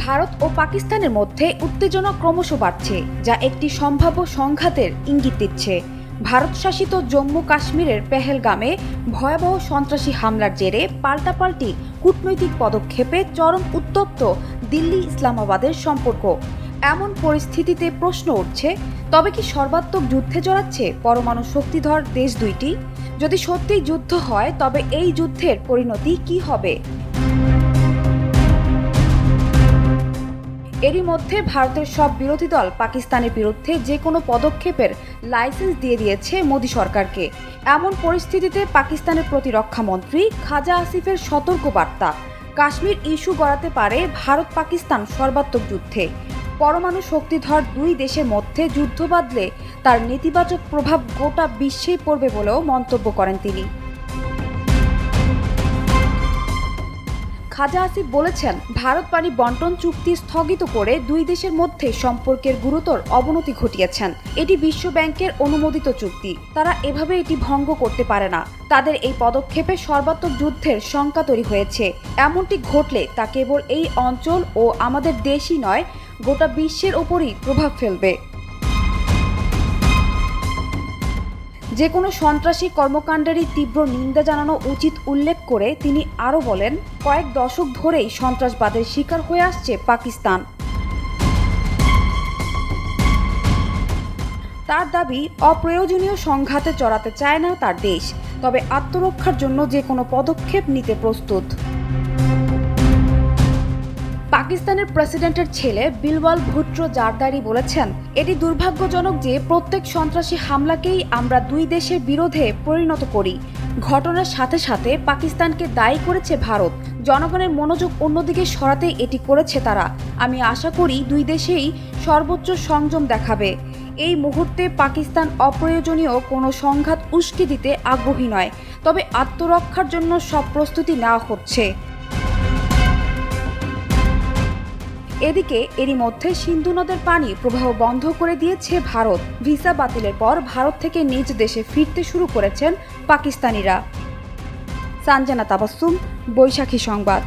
ভারত ও পাকিস্তানের মধ্যে উত্তেজনা ক্রমশ বাড়ছে, যা একটি সম্ভাব্য সংঘাতের ইঙ্গিত দিচ্ছে। ভারত শাসিত জম্মু কাশ্মীরের পেহেলগামে ভয়াবহ সন্ত্রাসী হামলার জেরে পাল্টাপাল্টি কূটনৈতিক পদক্ষেপে চরম উত্তপ্ত দিল্লি ইসলামাবাদের সম্পর্ক। এমন পরিস্থিতিতে প্রশ্ন উঠছে, তবে কি সর্বাত্মক যুদ্ধে জড়াচ্ছে পরমাণু শক্তিধর দেশ দুইটি? যদি সত্যিই যুদ্ধ হয়, তবে এই যুদ্ধের পরিণতি কি হবে? এরই মধ্যে ভারতের সব বিরোধী দল পাকিস্তানের বিরুদ্ধে যে কোনো পদক্ষেপের লাইসেন্স দিয়ে দিয়েছে মোদি সরকারকে। এমন পরিস্থিতিতে পাকিস্তানের প্রতিরক্ষা মন্ত্রী খাজা আসিফের সতর্কবার্তা, কাশ্মীর ইস্যু গড়াতে পারে ভারত পাকিস্তান সর্বাত্মক যুদ্ধে। পরমাণু শক্তিধর দুই দেশের মধ্যে যুদ্ধ বাঁধলে তার নেতিবাচক প্রভাব গোটা বিশ্বেই পড়বে বলেও মন্তব্য করেন তিনি। খাজা আসিফ বলেছেন, ভারত পানি বন্টন চুক্তি স্থগিত করে দুই দেশের মধ্যে সম্পর্কের গুরুতর অবনতি ঘটিয়েছেন। এটি বিশ্ব ব্যাংকের অনুমোদিত চুক্তি, তারা এভাবে এটি ভঙ্গ করতে পারে না। তাদের এই পদক্ষেপে সর্বাত্মক যুদ্ধের শঙ্কা তৈরি হয়েছে। এমনটি ঘটলে তা কেবল এই অঞ্চল ও আমাদের দেশই নয়, গোটা বিশ্বের ওপরই প্রভাব ফেলবে। যে কোনো সন্ত্রাসী কর্মকাণ্ডেরই তীব্র নিন্দা জানানো উচিত উল্লেখ করে তিনি আরও বলেন, কয়েক দশক ধরেই সন্ত্রাসবাদের শিকার হয়ে আসছে পাকিস্তান। তার দাবি, অপ্রয়োজনীয় সংঘাতে জড়াতে চায় না তার দেশ, তবে আত্মরক্ষার জন্য যে কোনো পদক্ষেপ নিতে প্রস্তুত। পাকিস্তানের প্রেসিডেন্টের ছেলে বিলওয়াল ভুট্টো জারদারি বলেছেন, এটি দুর্ভাগ্যজনক যে প্রত্যেক সন্ত্রাসী হামলাকেই আমরা দুই দেশের বিরোধে পরিণত করি। ঘটনার সাথে সাথে পাকিস্তানকে দায়ী করেছে ভারত। জনগণের মনোযোগ অন্যদিকে সরাতে এটি করেছে তারা। আমি আশা করি দুই দেশেই সর্বোচ্চ সংযম দেখাবে। এই মুহূর্তে পাকিস্তান অপ্রয়োজনীয় কোনো সংঘাত উস্কে দিতে আগ্রহী নয়, তবে আত্মরক্ষার জন্য সব প্রস্তুতি নেওয়া হচ্ছে। এদিকে এরই মধ্যে সিন্ধু নদের পানি প্রবাহ বন্ধ করে দিয়েছে ভারত। ভিসা বাতিলের পর ভারত থেকে নিজ দেশে ফিরতে শুরু করেছেন পাকিস্তানিরা। সানজানা তাবাসসুম, বৈশাখী সংবাদ।